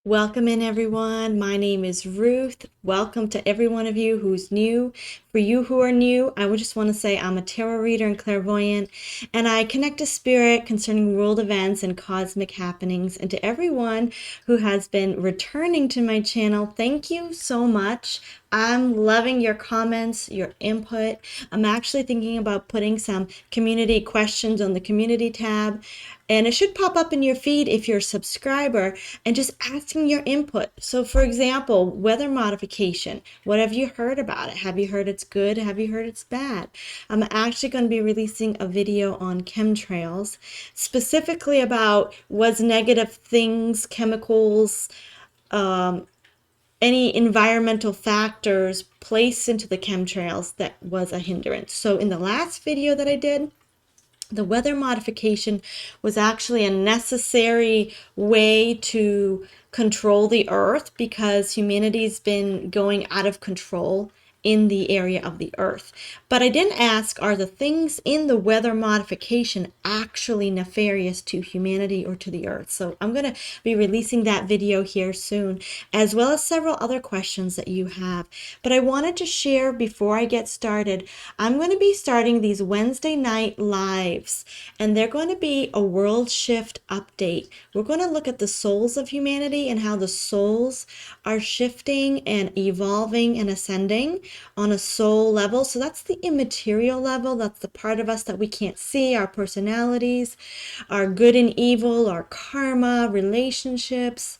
Welcome in, everyone. My name is Ruth. Welcome to every one of you who's new. For you who are new, I would just want to say I'm a tarot reader and clairvoyant, and I connect to spirit concerning world events and cosmic happenings. And to everyone who has been returning to my channel, thank you so much. I'm loving your comments, your input. I'm actually thinking about putting some community questions on the community tab, and it should pop up in your feed if you're a subscriber, and just asking your input. So for example, weather modification. What have you heard about it? Have you heard it's good? Have you heard it's bad? I'm actually going to be releasing a video on chemtrails, specifically about was negative things, chemicals, any environmental factors placed into the chemtrails that was a hindrance. So in the last video that I did, the weather modification was actually a necessary way to control the earth because humanity's been going out of control in the area of the earth. But I didn't ask, are the things in the weather modification actually nefarious to humanity or to the earth? So I'm going to be releasing that video here soon, as well as several other questions that you have. But I wanted to share before I get started, I'm going to be starting these Wednesday night lives, and they're going to be a world shift update. We're going to look at the souls of humanity and how the souls are shifting and evolving and ascending on a soul level. So that's the immaterial level. That's the part of us that we can't see, our personalities, our good and evil, our karma, relationships.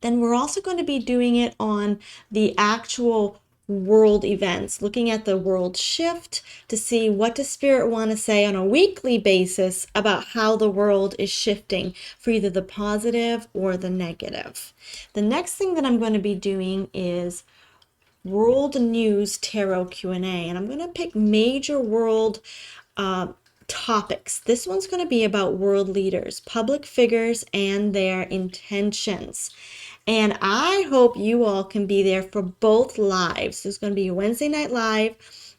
Then we're also going to be doing it on the actual world events, looking at the world shift to see what does spirit want to say on a weekly basis about how the world is shifting for either the positive or the negative. The next thing that I'm going to be doing is world news tarot Q&A, and I'm going to pick major world topics. This one's going to be about world leaders, public figures, and their intentions. And I hope you all can be there for both lives. There's going to be a Wednesday night live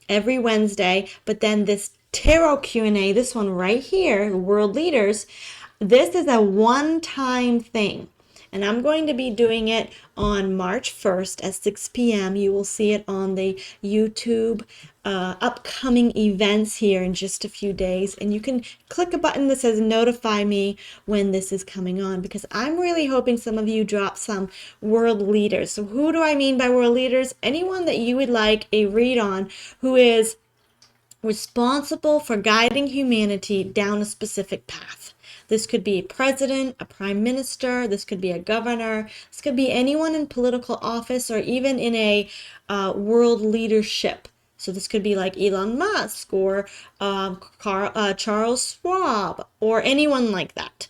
every Wednesday, but then this tarot Q&A, this one right here, world leaders, this is a one-time thing. And I'm going to be doing it on March 1st at 6 p.m. You will see it on the YouTube upcoming events here in just a few days. And you can click a button that says notify me when this is coming on, because I'm really hoping some of you drop some world leaders. So who do I mean by world leaders? Anyone that you would like a read on who is responsible for guiding humanity down a specific path. This could be a president, a prime minister, this could be a governor, this could be anyone in political office or even in a world leadership. So this could be like Elon Musk or Charles Schwab or anyone like that.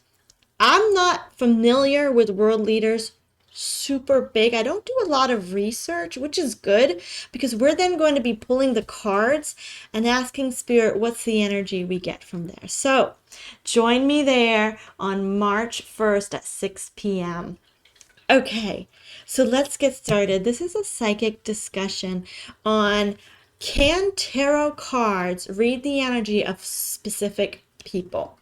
I'm not familiar with world leaders super big. I don't do a lot of research, which is good because we're then going to be pulling the cards and asking spirit what's the energy we get from there. So join me there on March 1st at 6 p.m. Okay, so let's get started. This is a psychic discussion on, can tarot cards read the energy of specific people?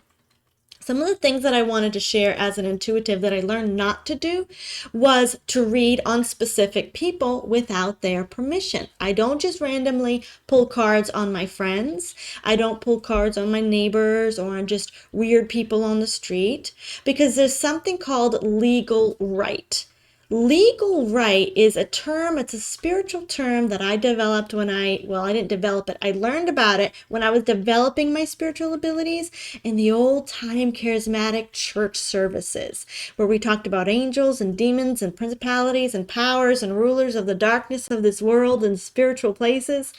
Some of the things that I wanted to share as an intuitive that I learned not to do was to read on specific people without their permission. I don't just randomly pull cards on my friends. I don't pull cards on my neighbors or on just weird people on the street, because there's something called legal right. Legal right is a term, it's a spiritual term that I developed when I didn't develop it. I learned about it when I was developing my spiritual abilities in the old time charismatic church services, where we talked about angels and demons and principalities and powers and rulers of the darkness of this world and spiritual places.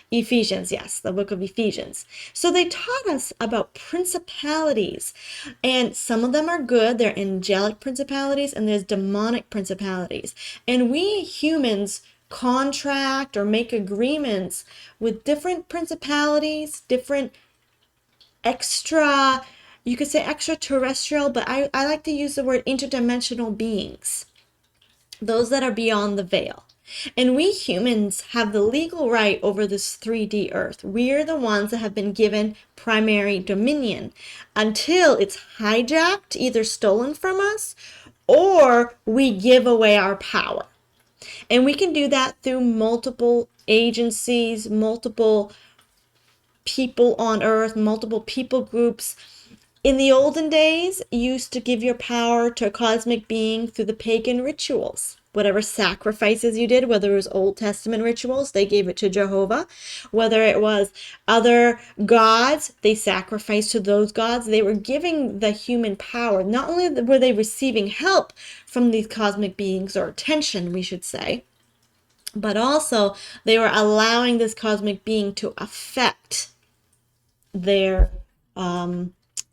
Ephesians, yes, the book of Ephesians. So they taught us about principalities, and some of them are good. They're angelic principalities, and there's demonic principalities. And we humans contract or make agreements with different principalities, different extra, you could say extraterrestrial, but I like to use the word interdimensional beings, those that are beyond the veil. And we humans have the legal right over this 3D earth. We're the ones that have been given primary dominion until it's hijacked, either stolen from us or we give away our power. And we can do that through multiple agencies, multiple people on earth, multiple people groups. In the olden days, you used to give your power to a cosmic being through the pagan rituals. Whatever sacrifices you did, whether it was Old Testament rituals, they gave it to Jehovah. Whether it was other gods, they sacrificed to those gods. They were giving the human power. Not only were they receiving help from these cosmic beings, or attention, we should say, but also they were allowing this cosmic being to affect their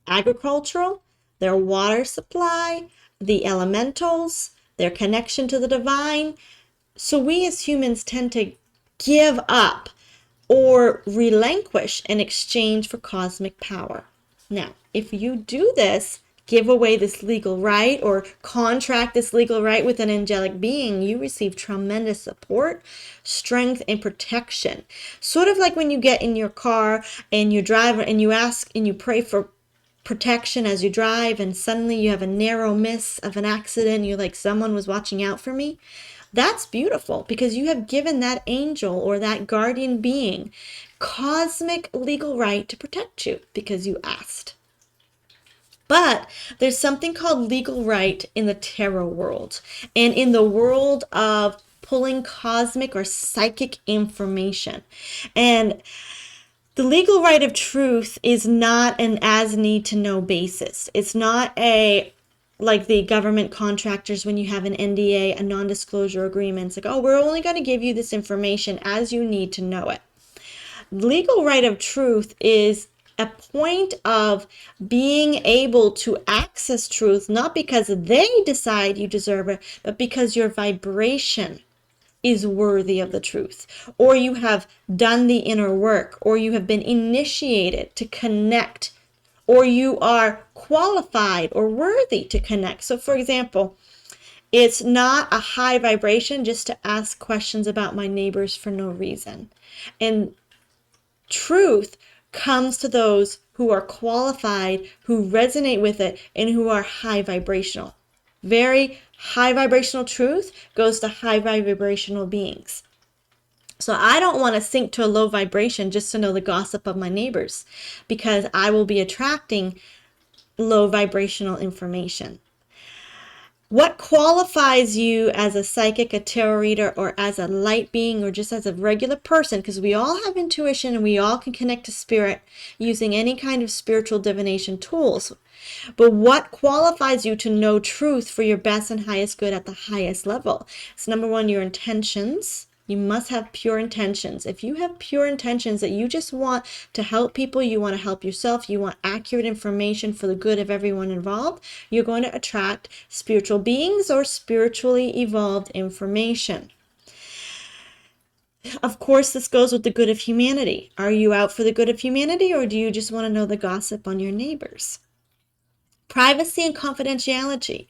agricultural, their water supply, the elementals, their connection to the divine. So we as humans tend to give up or relinquish in exchange for cosmic power. Now, if you do this, give away this legal right or contract this legal right with an angelic being, you receive tremendous support, strength, and protection. Sort of like when you get in your car and you drive and you ask and you pray for protection as you drive, and suddenly you have a narrow miss of an accident. You're like, someone was watching out for me. That's beautiful because you have given that angel or that guardian being cosmic legal right to protect you because you asked. But there's something called legal right in the tarot world and in the world of pulling cosmic or psychic information. And the legal right of truth is not an as need to know basis. It's not like the government contractors when you have an NDA, a non-disclosure agreement. It's like, oh, we're only going to give you this information as you need to know it. Legal right of truth is a point of being able to access truth, not because they decide you deserve it, but because your vibration is worthy of the truth, or you have done the inner work, or you have been initiated to connect, or you are qualified or worthy to connect. So for example, it's not a high vibration just to ask questions about my neighbors for no reason. And truth comes to those who are qualified, who resonate with it, and who are high vibrational. Very high vibrational truth goes to high vibrational beings. So I don't want to sink to a low vibration just to know the gossip of my neighbors, because I will be attracting low vibrational information. What qualifies you as a psychic, a tarot reader, or as a light being, or just as a regular person, because we all have intuition and we all can connect to spirit using any kind of spiritual divination tools. But what qualifies you to know truth for your best and highest good at the highest level? So number one, your intentions. You must have pure intentions. If you have pure intentions that you just want to help people, you want to help yourself, you want accurate information for the good of everyone involved, you're going to attract spiritual beings or spiritually evolved information. Of course, this goes with the good of humanity. Are you out for the good of humanity, or do you just want to know the gossip on your neighbors? Privacy and confidentiality.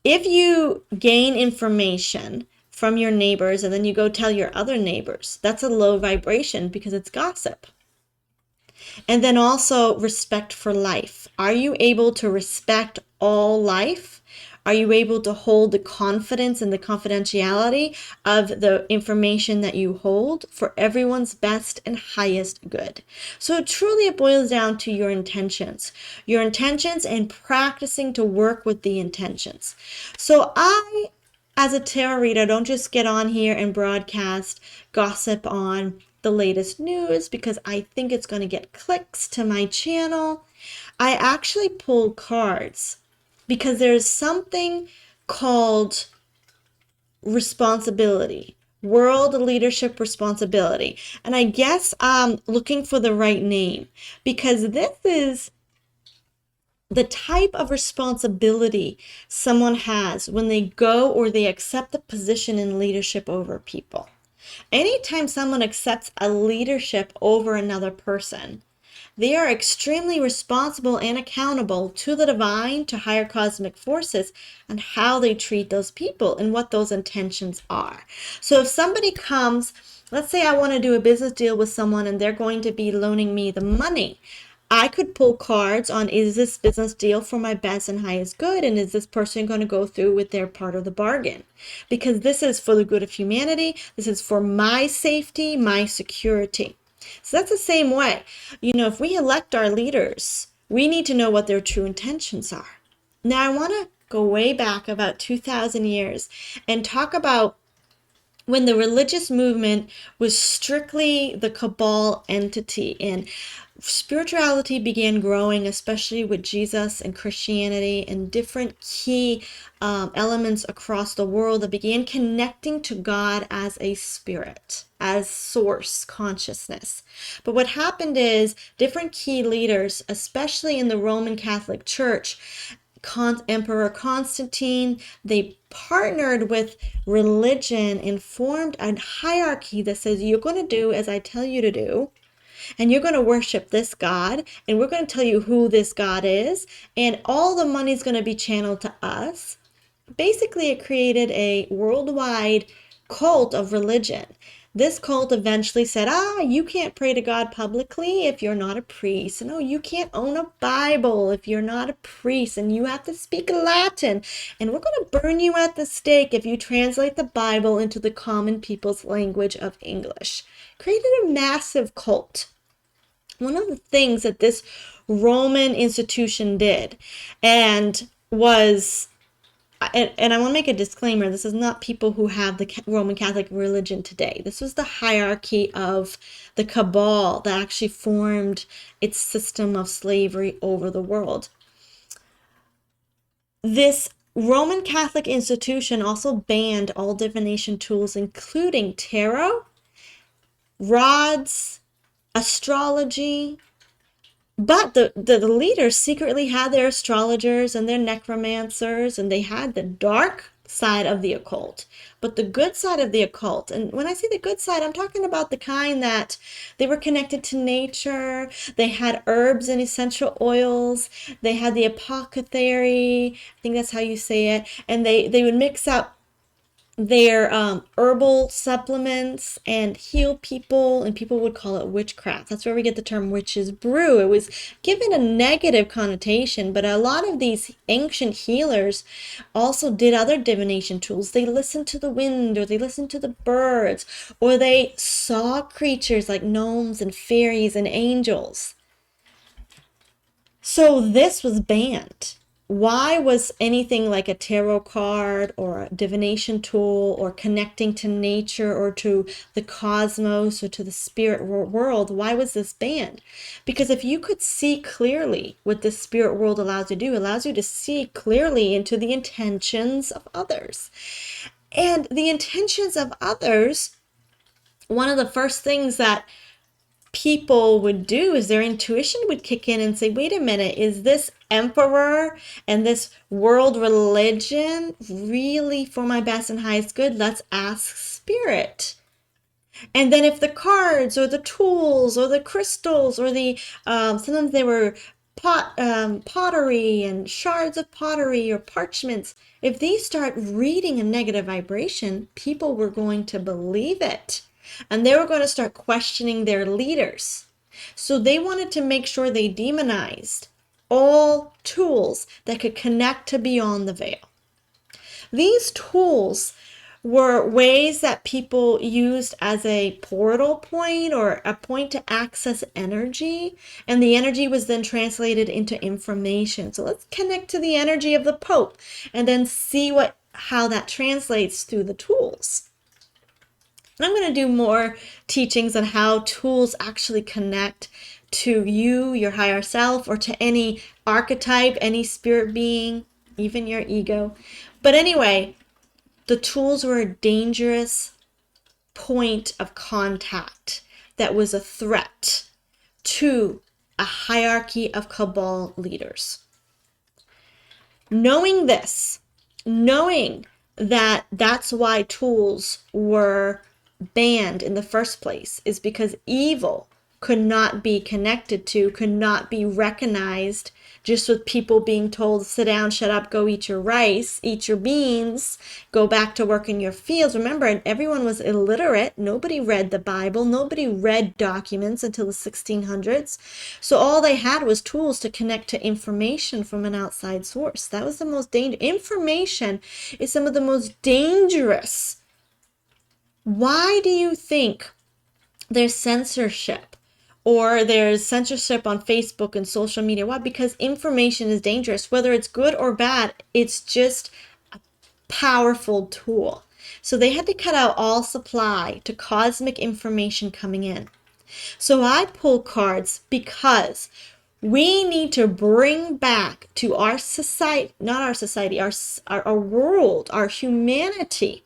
If you gain information from your neighbors and then you go tell your other neighbors, that's a low vibration because it's gossip. And then also respect for life. Are you able to respect all life? Are you able to hold the confidence and the confidentiality of the information that you hold for everyone's best and highest good? So truly it boils down to your intentions and practicing to work with the intentions. So I, as a tarot reader, don't just get on here and broadcast gossip on the latest news because I think it's going to get clicks to my channel. I actually pull cards because there's something called responsibility, world leadership responsibility. And I guess I'm looking for the right name because this is the type of responsibility someone has when they go or they accept a position in leadership over people. Anytime someone accepts a leadership over another person, they are extremely responsible and accountable to the divine, to higher cosmic forces, and how they treat those people and what those intentions are. So if somebody comes, let's say I want to do a business deal with someone and they're going to be loaning me the money, I could pull cards on, is this business deal for my best and highest good? And is this person going to go through with their part of the bargain? Because this is for the good of humanity. This is for my safety, my security. So that's the same way. If we elect our leaders, we need to know what their true intentions are. Now, I want to go way back about 2,000 years and talk about when the religious movement was strictly the cabal entity, and spirituality began growing, especially with Jesus and Christianity and different key elements across the world that began connecting to God as a spirit, as source consciousness. But what happened is different key leaders, especially in the Roman Catholic Church, Emperor Constantine, they partnered with religion and formed a hierarchy that says you're going to do as I tell you to do, and you're going to worship this God, and we're going to tell you who this God is, and all the money's going to be channeled to us. Basically, it created a worldwide cult of religion. This cult eventually said, you can't pray to God publicly if you're not a priest. No, you can't own a Bible if you're not a priest, and you have to speak Latin. And we're going to burn you at the stake if you translate the Bible into the common people's language of English. Created a massive cult. One of the things that this Roman institution did and was, and I want to make a disclaimer, this is not people who have the Roman Catholic religion today. This was the hierarchy of the cabal that actually formed its system of slavery over the world. This Roman Catholic institution also banned all divination tools, including tarot, rods, astrology. But the leaders secretly had their astrologers and their necromancers, and they had the dark side of the occult. But the good side of the occult, and when I say the good side, I'm talking about the kind that they were connected to nature, they had herbs and essential oils, they had the apothecary, I think that's how you say it, and they would mix up their herbal supplements and heal people, and people would call it witchcraft. That's where we get the term witch's brew. It was given a negative connotation, but a lot of these ancient healers also did other divination tools. They listened to the wind, or they listened to the birds, or they saw creatures like gnomes and fairies and angels. So this was banned. Why was anything like a tarot card or a divination tool or connecting to nature or to the cosmos or to the spirit world, why was this banned? Because if you could see clearly what the spirit world allows you to do, it allows you to see clearly into the intentions of others. And the intentions of others, one of the first things that people would do is their intuition would kick in and say, wait a minute, is this emperor and this world religion really for my best and highest good? Let's ask spirit. And then if the cards or the tools or the crystals or the sometimes they were pottery and shards of pottery or parchments, if these start reading a negative vibration, people were going to believe it. And they were going to start questioning their leaders. So they wanted to make sure they demonized all tools that could connect to beyond the veil. These tools were ways that people used as a portal point or a point to access energy, and the energy was then translated into information. So let's connect to the energy of the Pope and then see how that translates through the tools. And I'm going to do more teachings on how tools actually connect to you, your higher self, or to any archetype, any spirit being, even your ego. But anyway, the tools were a dangerous point of contact that was a threat to a hierarchy of cabal leaders. Knowing this, knowing that that's why tools were banned in the first place, is because evil could not be connected to, could not be recognized just with people being told, sit down, shut up, go eat your rice, eat your beans, go back to work in your fields. Remember, everyone was illiterate. Nobody read the Bible. Nobody read documents until the 1600s. So all they had was tools to connect to information from an outside source. That was the most dangerous. Information is some of the most dangerous. Why do you think there's censorship or there's censorship on Facebook and social media? Why? Because information is dangerous. Whether it's good or bad, it's just a powerful tool. So they had to cut out all supply to cosmic information coming in. So I pull cards because we need to bring back to our society, not our society, our world, our humanity,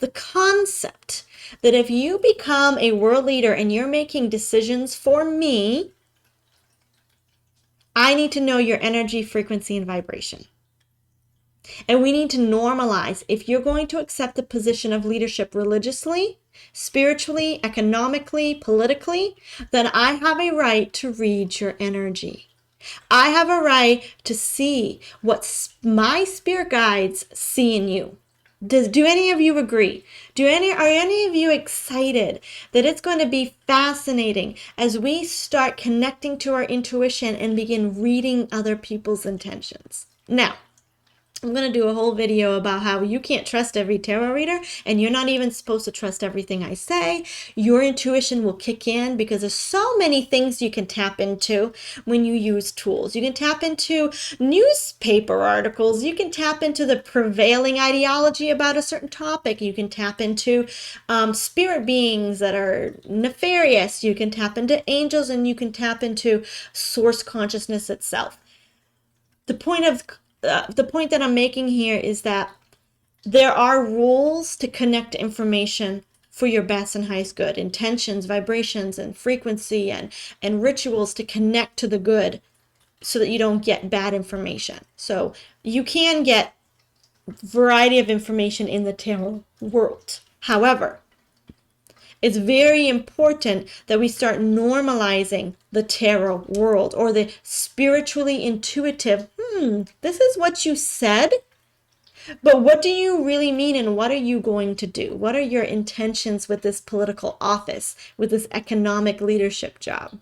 the concept that if you become a world leader and you're making decisions for me, I need to know your energy, frequency, and vibration. And we need to normalize, if you're going to accept the position of leadership religiously, spiritually, economically, politically, then I have a right to read your energy. I have a right to see what my spirit guides see in you. Do any of you agree? Are any of you excited that it's going to be fascinating as we start connecting to our intuition and begin reading other people's intentions? Now, I'm going to do a whole video about how you can't trust every tarot reader, and you're not even supposed to trust everything I say. Your intuition will kick in because there's so many things you can tap into when you use tools. You can tap into newspaper articles. You can tap into the prevailing ideology about a certain topic. You can tap into spirit beings that are nefarious. You can tap into angels, and you can tap into source consciousness itself. The point that I'm making here is that there are rules to connect information for your best and highest good, intentions, vibrations, and frequency, and rituals to connect to the good so that you don't get bad information. So you can get variety of information in the tarot world. However, it's very important that we start normalizing the tarot world or the spiritually intuitive. This is what you said, but what do you really mean and what are you going to do? What are your intentions with this political office, with this economic leadership job?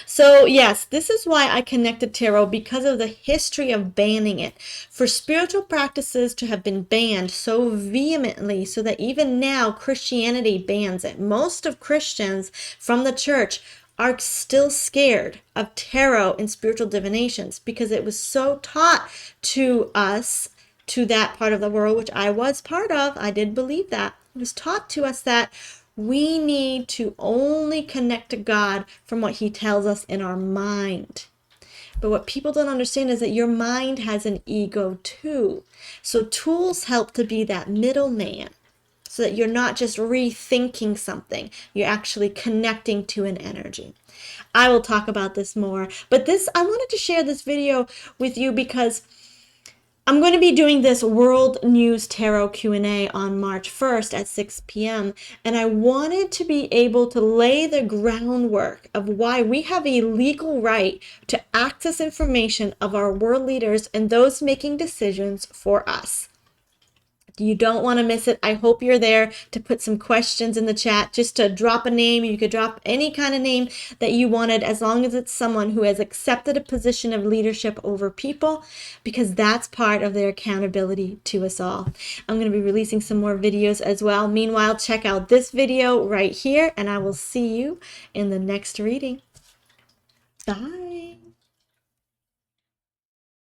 So yes, this is why I connected tarot, because of the history of banning it. For spiritual practices to have been banned so vehemently so that even now Christianity bans it. Most of Christians from the church are still scared of tarot and spiritual divinations because it was so taught to us, to that part of the world, which I was part of. I did believe that. It was taught to us that we need to only connect to God from what he tells us in our mind. But what people don't understand is that your mind has an ego too. So tools help to be that middleman so that you're not just rethinking something. You're actually connecting to an energy. I will talk about this more. But I wanted to share this video with you because I'm going to be doing this World News Tarot Q&A on March 1st at 6 p.m. And I wanted to be able to lay the groundwork of why we have a legal right to access information of our world leaders and those making decisions for us. You don't want to miss it. I hope you're there to put some questions in the chat, just to drop a name. You could drop any kind of name that you wanted, as long as it's someone who has accepted a position of leadership over people, because that's part of their accountability to us all. I'm going to be releasing some more videos as well. Meanwhile, check out this video right here, and I will see you in the next reading. Bye.